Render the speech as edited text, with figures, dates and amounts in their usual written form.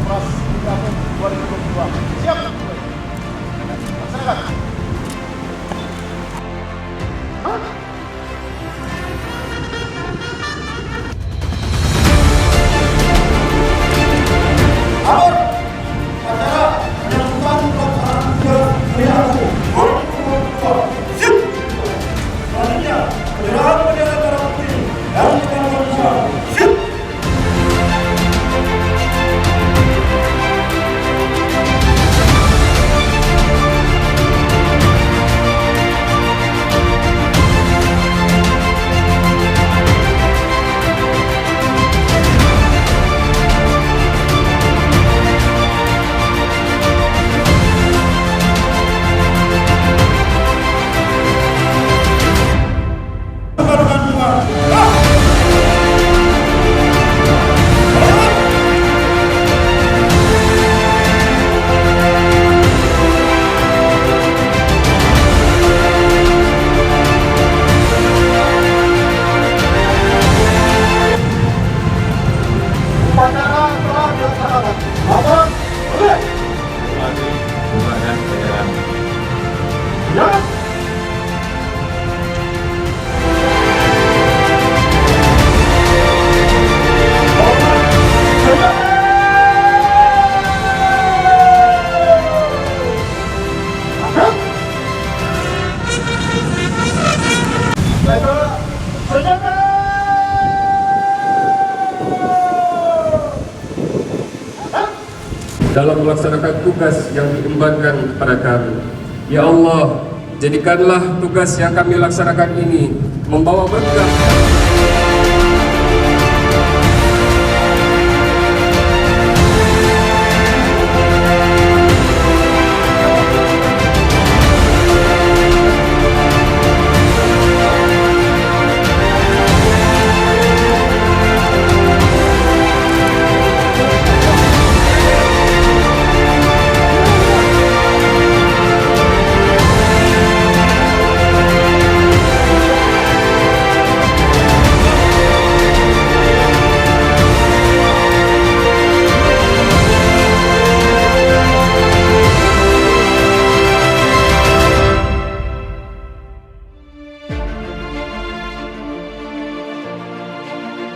Pras tahun 2022. Siap? Laksanakan. Atur. Upacara penyambutan pelaksanaan tugas perilaku 2022. Siap. Selanjutnya, penyerahan bendera merah putih dan bendera Indonesia. Siap. Upacara telah dilaksanakan. Laporan, boleh. Lagi bukaan bendera. Ya. Dalam melaksanakan tugas yang diembankan kepada kami. Ya Allah, jadikanlah tugas yang kami laksanakan ini membawa berkah